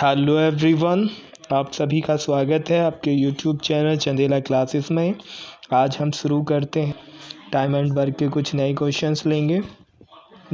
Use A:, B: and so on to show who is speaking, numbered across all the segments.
A: Hello everyone, आप सभी का स्वागत है आपके यूट्यूब चैनल चंदेला क्लासेस में। आज हम शुरू करते हैं टाइम एंड वर्क के कुछ नए क्वेश्चंस लेंगे।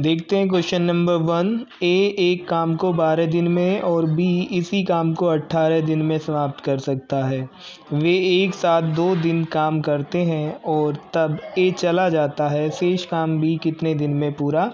A: देखते हैं क्वेश्चन नंबर 1। ए एक काम को 12 दिन में और बी इसी काम को 18 दिन में समाप्त कर सकता है। वे एक साथ 2 दिन काम करते हैं और तब ए चला जाता है। शेष काम बी कितने दिन में पूरा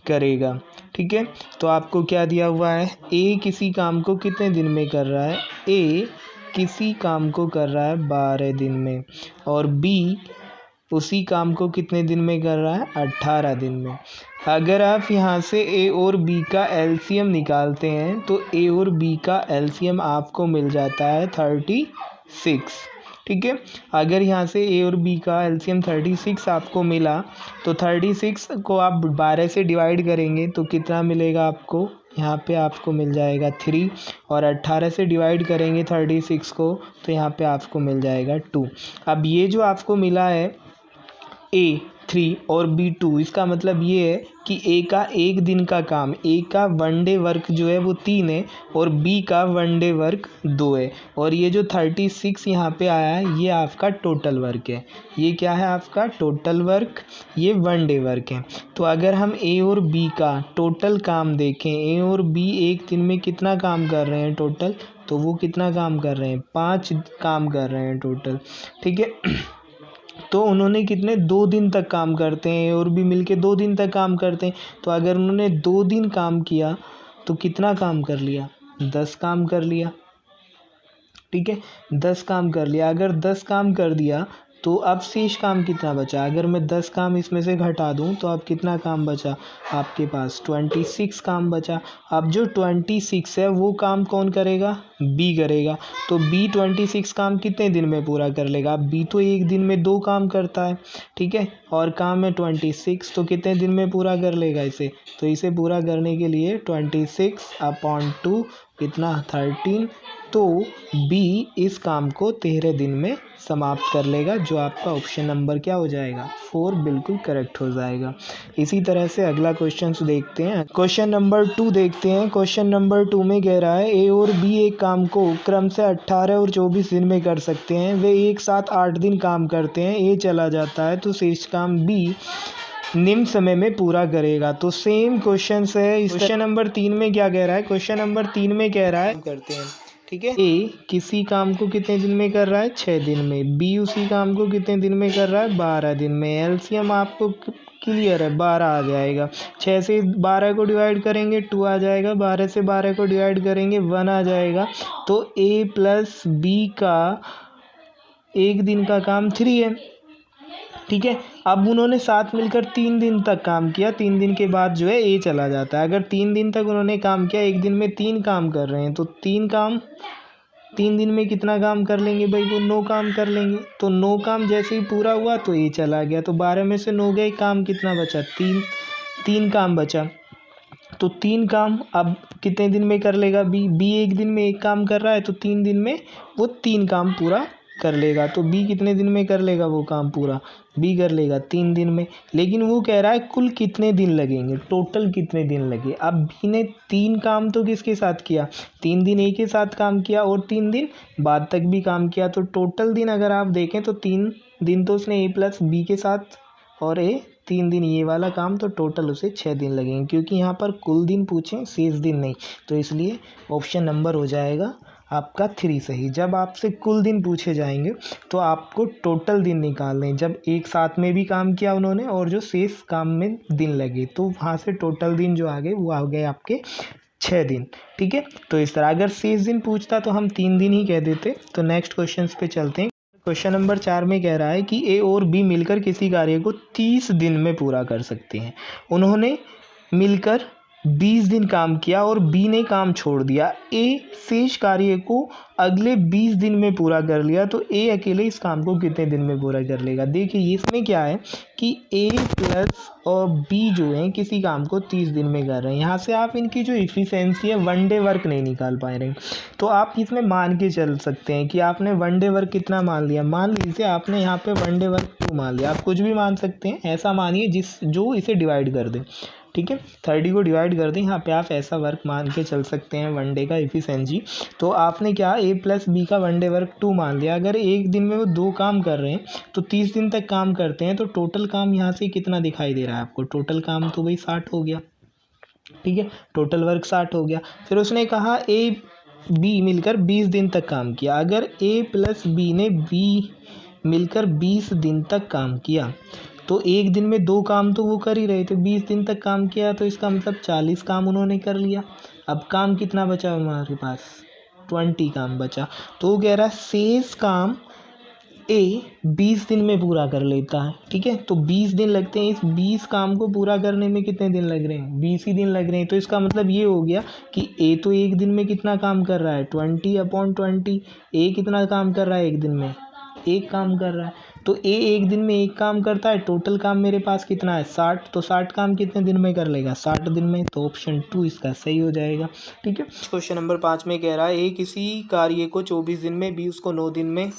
A: करेगा? ठीक है, तो आपको क्या दिया हुआ है? ए किसी काम को कितने दिन में कर रहा है? ए किसी काम को कर रहा है 12 दिन में और बी उसी काम को कितने दिन में कर रहा है? 18 दिन में। अगर आप यहाँ से ए और बी का एलसीएम निकालते हैं तो ए और बी का एलसीएम आपको मिल जाता है 36। ठीक है, अगर यहाँ से ए और बी का एलसीएम 36 आपको मिला तो 36 को आप 12 से डिवाइड करेंगे तो कितना मिलेगा आपको? यहाँ पे आपको मिल जाएगा 3 और 18 से डिवाइड करेंगे 36 को तो यहाँ पे आपको मिल जाएगा 2। अब ये जो आपको मिला है ए 3 और बी 2, इसका मतलब ये है कि ए का एक दिन का काम, ए का 1 डे वर्क जो है वो 3 है और बी का 1 डे वर्क 2 है। और ये जो 36 यहाँ पे आया है ये आपका टोटल वर्क है। ये क्या है आपका? Total work. ये 1 डे वर्क है। तो अगर हम ए और बी का टोटल काम देखें, ए और बी एक दिन में कितना काम कर रहे हैं टोटल, तो वो कितना काम कर रहे हैं? 5 काम कर रहे हैं टोटल। ठीक है, तो उन्होंने कितने 2 दिन तक काम करते हैं और भी मिलके 2 दिन तक काम करते हैं। तो अगर उन्होंने 2 दिन काम किया तो कितना काम कर लिया? 10 काम कर लिया। ठीक है, 10 काम कर लिया। अगर 10 काम कर दिया तो अब शेष काम कितना बचा? अगर मैं 10 काम इसमें से घटा दूं तो अब कितना काम बचा आपके पास? 26 काम बचा। अब जो 26 है वो काम कौन करेगा? बी करेगा। तो बी 26 काम कितने दिन में पूरा कर लेगा? बी तो एक दिन में 2 काम करता है। ठीक है, और काम है 26, तो कितने दिन में पूरा कर लेगा इसे? तो इसे पूरा करने के लिए 26/2 कितना? 13। तो बी इस काम को 13 दिन में समाप्त कर लेगा, जो आपका ऑप्शन नंबर क्या हो जाएगा? 4 बिल्कुल करेक्ट हो जाएगा। इसी तरह से अगला क्वेश्चन देखते हैं। क्वेश्चन नंबर 2 देखते हैं। क्वेश्चन नंबर 2 में कह रहा है ए और बी एक काम को क्रम से 18 और 24 दिन में कर सकते हैं। वे एक साथ 8 दिन काम करते हैं। ए चला जाता है तो शेष काम बी निम्न समय में पूरा करेगा। तो सेम क्वेश्चन है। क्वेश्चन नंबर 3 में क्या कह रहा है? क्वेश्चन नंबर 3 में कह रहा है करते हैं। ठीक है, ए किसी काम को कितने दिन में कर रहा है? 6 दिन में। बी उसी काम को कितने दिन में कर रहा है? 12 दिन में। एलसीएम आपको क्लियर है, 12 आ जाएगा। 6 से 12 को डिवाइड करेंगे 2 आ जाएगा। 12 से 12 को डिवाइड करेंगे 1 आ जाएगा। तो ए प्लस बी का एक दिन का काम 3 है। ठीक है, अब उन्होंने साथ मिलकर 3 दिन तक काम किया। 3 दिन के बाद जो है ए चला जाता है। अगर 3 दिन तक उन्होंने काम किया, एक दिन में 3 काम कर रहे हैं तो 3 दिन में कितना काम कर लेंगे भाई? वो 9 काम कर लेंगे। तो 9 काम जैसे ही पूरा हुआ तो ए चला गया। तो 12 में से 9 गए, काम कितना बचा? 3 काम बचा। तो 3 काम अब कितने दिन में कर लेगा बी एक दिन में 1 काम कर रहा है तो 3 दिन में वो 3 काम पूरा कर लेगा। तो बी कितने दिन में कर लेगा वो काम पूरा? बी कर लेगा 3 दिन में। लेकिन वो कह रहा है कुल कितने दिन लगेंगे, टोटल कितने दिन लगे। अब बी ने 3 काम तो किसके साथ किया? 3 दिन ए के साथ काम किया और 3 दिन बाद तक भी काम किया। तो टोटल दिन अगर आप देखें तो 3 दिन तो उसने ए प्लस बी के साथ और ए 3 दिन ये वाला काम, तो टोटल उसे 6 दिन लगेंगे। क्योंकि यहाँ पर कुल दिन पूछें, शेष दिन नहीं, तो इसलिए ऑप्शन नंबर हो जाएगा आपका 3 सही। जब आपसे कुल दिन पूछे जाएंगे तो आपको टोटल दिन निकालने हैं, जब एक साथ में भी काम किया उन्होंने और जो शेष काम में दिन लगे, तो वहाँ से टोटल दिन जो आ गए वो आ गए आपके 6 दिन। ठीक है, तो इस तरह अगर शेष दिन पूछता तो हम 3 दिन ही कह देते। तो नेक्स्ट क्वेश्चन पे चलते हैं। क्वेश्चन नंबर 4 में कह रहा है कि ए और बी मिलकर किसी कार्य को 30 दिन में पूरा कर सकते हैं। उन्होंने मिलकर 20 दिन काम किया और बी ने काम छोड़ दिया। ए शेष कार्य को अगले 20 दिन में पूरा कर लिया। तो ए अकेले इस काम को कितने दिन में पूरा कर लेगा? देखिए इसमें क्या है कि ए प्लस और बी जो है किसी काम को 30 दिन में कर रहे हैं। यहाँ से आप इनकी जो इफिशियंसी है 1 डे वर्क नहीं निकाल पा रहे हैं। तो आप इसमें मान के चल सकते हैं कि आपने 1 डे वर्क कितना मान लिया। मान लीजिए आपने यहाँ पे 1 डे वर्क 2 मान लिया। आप कुछ भी मान सकते हैं, ऐसा मानिए जो इसे डिवाइड कर दे। ठीक है। 30 को डिवाइड कर दें, यहाँ पे आप ऐसा वर्क मान के चल सकते हैं वन डे का एफिशिएंसी। तो आपने क्या ए प्लस बी का वन डे वर्क 2 मान लिया। अगर एक दिन में वो 2 काम कर रहे हैं तो 30 दिन तक काम करते हैं, तो टोटल काम यहाँ से कितना दिखाई दे रहा है आपको? टोटल काम तो वही 60 हो गया, ठीक है, टोटल वर्क 60 हो गया। फिर उसने कहा ए बी मिलकर 20 दिन तक काम किया। अगर ए प्लस बी ने बी मिलकर 20 दिन तक काम किया, तो एक दिन में 2 काम तो वो कर ही रहे थे, 20 दिन तक काम किया तो इसका मतलब 40 काम उन्होंने कर लिया। अब काम कितना बचा हमारे पास? 20 काम बचा। तो वो कह रहा है शेष काम ए 20 दिन में पूरा कर लेता है, ठीक है। तो 20 दिन लगते हैं, इस 20 काम को पूरा करने में कितने दिन लग रहे हैं? 20 ही दिन लग रहे हैं। तो इसका मतलब ये हो गया कि ए तो एक दिन में कितना काम कर रहा है? 20/20। ए कितना काम कर रहा है एक दिन में? एक काम कर रहा है। तो ए एक दिन में एक काम करता है, टोटल काम मेरे पास कितना है? 60। तो 60 काम कितने दिन में कर लेगा? 60 दिन में। तो ऑप्शन 2 इसका सही हो जाएगा, ठीक है। क्वेश्चन नंबर 5 में कह रहा है ए किसी कार्य को 24 दिन में, बी उसको 9 दिन में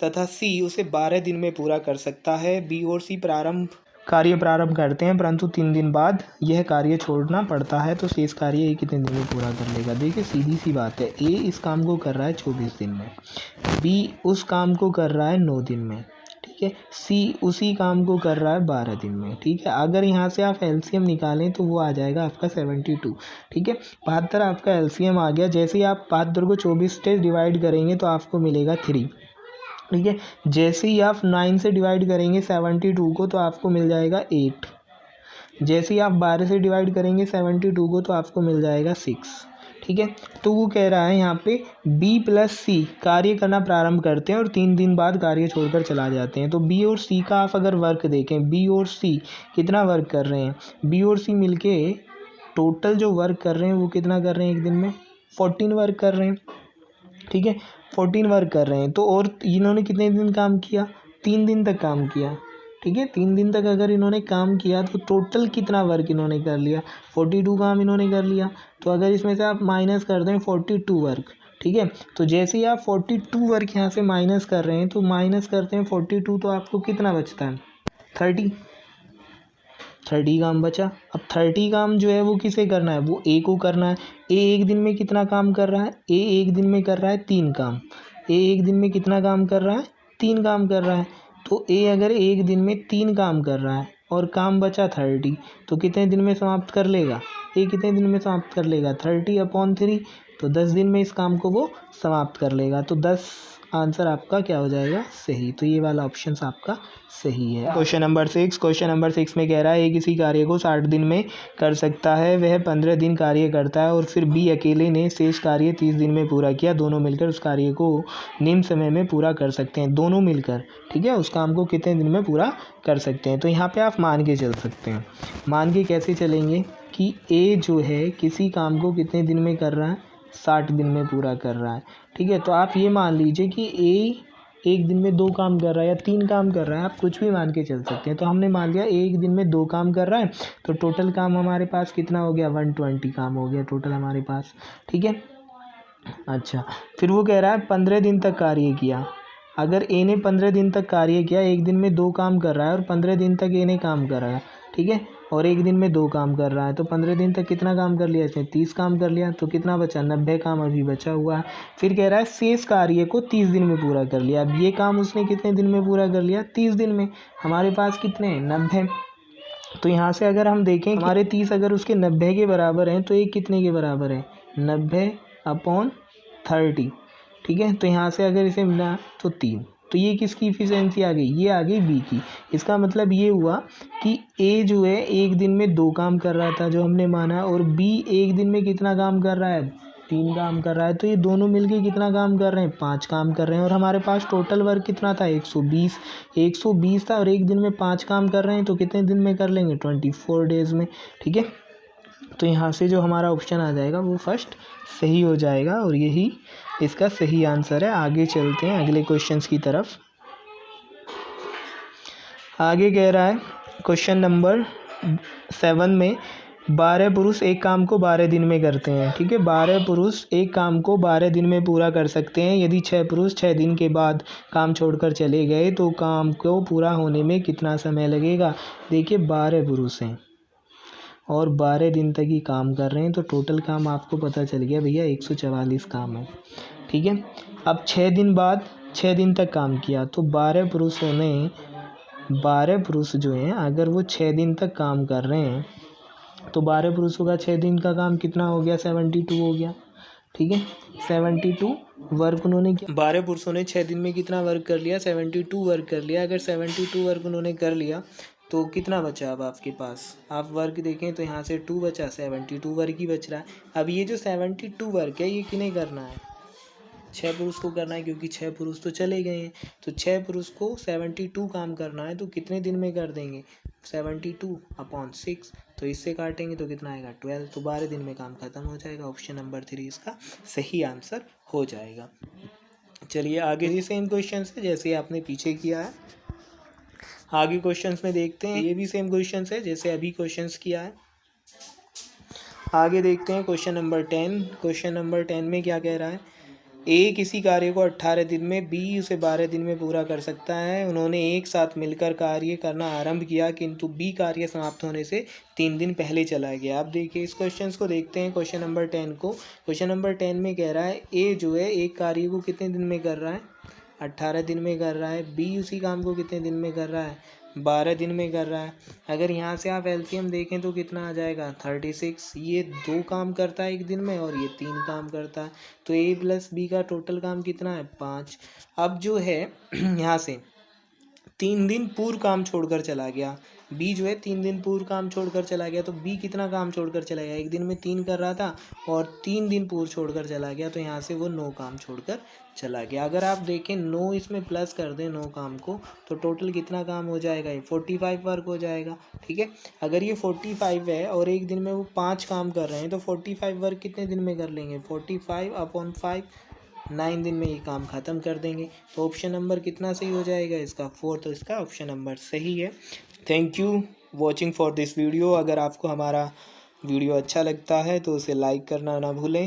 A: तथा सी उसे 12 दिन में पूरा कर सकता है। बी और सी कार्य प्रारंभ करते हैं, परंतु 3 दिन बाद यह कार्य छोड़ना पड़ता है, तो शेष कार्य ये कितने दिन में पूरा कर लेगा? देखिए सीधी सी बात है, ए इस काम को कर रहा है 24 दिन में, बी उस काम को कर रहा है 9 दिन में, ठीक है, सी उसी काम को कर रहा है 12 दिन में, ठीक है। अगर यहाँ से आप एलसीएम निकालें तो वो आ जाएगा आपका 72, ठीक है। 72 आपका एलसीएम आ गया। जैसे ही आप 72 को 24 से डिवाइड करेंगे तो आपको मिलेगा 3, ठीक है। जैसे ही आप 9 से डिवाइड करेंगे 72 को तो आपको मिल जाएगा 8। जैसे ही आप 12 से डिवाइड करेंगे 72 को तो आपको मिल जाएगा 6, ठीक है। तो वो कह रहा है यहाँ पे बी प्लस सी कार्य करना प्रारंभ करते हैं और 3 दिन बाद कार्य छोड़कर चला जाते हैं। तो बी और सी का आप अगर वर्क देखें, बी और सी कितना वर्क कर रहे हैं? बी और सी मिलके टोटल जो वर्क कर रहे हैं वो कितना कर रहे हैं एक दिन में? 14 वर्क कर रहे हैं, ठीक है, 14 वर्क कर रहे हैं। तो और इन्होंने कितने दिन काम किया? 3 दिन तक काम किया, ठीक है। 3 दिन तक अगर इन्होंने काम किया तो टोटल कितना वर्क इन्होंने कर लिया? 42 काम इन्होंने कर लिया। तो अगर इसमें से आप माइनस कर दें 42 वर्क, ठीक है, तो जैसे ही आप 42 वर्क यहाँ से माइनस कर रहे हैं, तो माइनस करते हैं 42 तो आपको कितना बचता है? 30 काम बचा। अब 30 काम जो है वो किसे करना है? वो ए को करना है। ए एक दिन में कितना काम कर रहा है? ए एक दिन में कर रहा है 3 काम। ए एक दिन में कितना काम कर रहा है? 3 काम कर रहा है। तो ए अगर एक दिन में 3 काम कर रहा है और काम बचा 30, तो कितने दिन में समाप्त कर लेगा? ए कितने दिन में समाप्त कर लेगा? 30/3। तो 10 दिन में इस काम को वो समाप्त कर लेगा। तो 10 आंसर आपका क्या हो जाएगा? सही। तो ये वाला ऑप्शन आपका सही है। क्वेश्चन नंबर 6 में कह रहा है ए किसी कार्य को 60 दिन में कर सकता है, वह 15 दिन कार्य करता है और फिर बी अकेले ने शेष कार्य 30 दिन में पूरा किया। दोनों मिलकर उस कार्य को निम्न समय में पूरा कर सकते हैं। दोनों मिलकर, ठीक है, उस काम को कितने दिन में पूरा कर सकते हैं? तो यहाँ पे आप मान के चल सकते हैं। मान के कैसे चलेंगे कि ए जो है किसी काम को कितने दिन में कर रहा है? 60 दिन में पूरा कर रहा है, ठीक है। तो आप ये मान लीजिए कि ए एक दिन में 2 काम कर रहा है या 3 काम कर रहा है, आप कुछ भी मान के चल सकते हैं। तो हमने मान लिया एक दिन में 2 काम कर रहा है, तो टोटल काम हमारे पास कितना हो गया? 120 काम हो गया टोटल हमारे पास, ठीक है। अच्छा, फिर वो कह रहा है 15 दिन तक कार्य किया। अगर ए ने 15 दिन तक कार्य किया, एक दिन में 2 काम कर रहा है और 15 दिन तक ए ने काम करा है, ठीक है, और एक दिन में 2 काम कर रहा है, तो 15 दिन तक कितना काम कर लिया इसने? 30 काम कर लिया। तो कितना बचा? 90 काम अभी बचा हुआ है। फिर कह रहा है शेष कार्य को 30 दिन में पूरा कर लिया। अब ये काम उसने कितने दिन में पूरा कर लिया? 30 दिन में। हमारे पास कितने हैं? 90। तो यहाँ से अगर हम देखें हमारे 30 अगर उसके 90 के बराबर हैं, तो ये कितने के बराबर है? 90/30, ठीक है। तो यहाँ से अगर इसे मिला तो 3। तो ये किसकी इफिशिएंसी आ गई? ये आ गई बी की। इसका मतलब ये हुआ कि ए जो है एक दिन में 2 काम कर रहा था जो हमने माना, और बी एक दिन में कितना काम कर रहा है? 3 काम कर रहा है। तो ये दोनों मिलके कितना काम कर रहे हैं? 5 काम कर रहे हैं। और हमारे पास टोटल वर्क कितना था? 120 था, और एक दिन में 5 काम कर रहे हैं, तो कितने दिन में कर लेंगे? 24 डेज में, ठीक है। तो यहाँ से जो हमारा ऑप्शन आ जाएगा वो फर्स्ट सही हो जाएगा और यही इसका सही आंसर है। आगे चलते हैं अगले क्वेश्चंस की तरफ। आगे कह रहा है क्वेश्चन नंबर 7 में 12 पुरुष एक काम को 12 दिन में करते हैं, ठीक है। 12 पुरुष एक काम को 12 दिन में पूरा कर सकते हैं। यदि 6 पुरुष 6 दिन के बाद काम छोड़कर चले गए तो काम को पूरा होने में कितना समय लगेगा? देखिए 12 पुरुष हैं और 12 दिन तक ही काम कर रहे हैं, तो टोटल काम आपको पता चल गया भैया 144 काम है। ठीक है, अब 6 दिन बाद 6 दिन तक काम किया, तो 12 पुरुष जो हैं अगर वो 6 दिन तक काम कर रहे हैं तो 12 पुरुषों का 6 दिन का काम कितना हो गया, 72 हो गया। ठीक है, 72 वर्क उन्होंने किया। 12 पुरुषों ने 6 दिन में कितना वर्क कर लिया, 72 वर्क कर लिया। अगर 72 वर्क उन्होंने कर लिया तो कितना बचा अब आपके पास, आप वर्क देखें तो यहाँ से 2 बचा, 72 वर्क ही बच रहा है। अब ये जो 72 वर्क है ये किन्हें करना है, 6 पुरुष को करना है, क्योंकि 6 पुरुष तो चले गए हैं। तो 6 पुरुष को 72 काम करना है, तो कितने दिन में कर देंगे, 72/6, तो इससे काटेंगे तो कितना आएगा 12, तो 12 दिन में काम खत्म हो जाएगा। ऑप्शन नंबर 3 इसका सही आंसर हो जाएगा। चलिए आगे भी सेम क्वेश्चन है जैसे आपने पीछे किया है, आगे क्वेश्चंस में देखते हैं। ये भी सेम क्वेश्चंस है जैसे अभी क्वेश्चंस किया है। आगे देखते हैं क्वेश्चन नंबर 10। क्वेश्चन नंबर 10 में क्या कह रहा है, ए किसी कार्य को 18 दिन में, बी उसे 12 दिन में पूरा कर सकता है। उन्होंने एक साथ मिलकर कार्य करना आरंभ किया, किंतु बी कार्य समाप्त होने से 3 दिन पहले चला गया। अब देखिए इस क्वेश्चन को देखते हैं, क्वेश्चन नंबर 10 को। क्वेश्चन नंबर 10 में कह रहा है ए जो है एक कार्य को कितने दिन में कर रहा है, 18 दिन में कर रहा है। बी उसी काम को कितने दिन में कर रहा है, 12 दिन में कर रहा है। अगर यहाँ से आप एलसीएम देखें तो कितना आ जाएगा 36। ये 2 काम करता है एक दिन में और ये 3 काम करता है, तो ए प्लस बी का टोटल काम कितना है 5। अब जो है यहाँ से 3 दिन पूर्व काम छोड़कर चला गया, बी जो है 3 दिन पूर्व काम छोड़कर चला गया, तो बी कितना काम छोड़कर चला गया, एक दिन में 3 कर रहा था और 3 दिन पूर्व छोड़कर चला गया, तो यहाँ से वो 9 काम छोड़कर चला गया। अगर आप देखें 9 इसमें प्लस कर दें 9 काम को, तो टोटल कितना काम हो जाएगा, ये 45 वर्क हो जाएगा। ठीक है, अगर ये 45 है और एक दिन में वो 5 काम कर रहे हैं, तो 45 वर्क कितने दिन में कर लेंगे, 45/5, 9 दिन में ये काम ख़त्म कर देंगे। तो ऑप्शन नंबर कितना सही हो जाएगा इसका 4, तो इसका ऑप्शन नंबर सही है। Thank you watching for this video. अगर आपको हमारा वीडियो अच्छा लगता है तो उसे लाइक करना ना भूलें।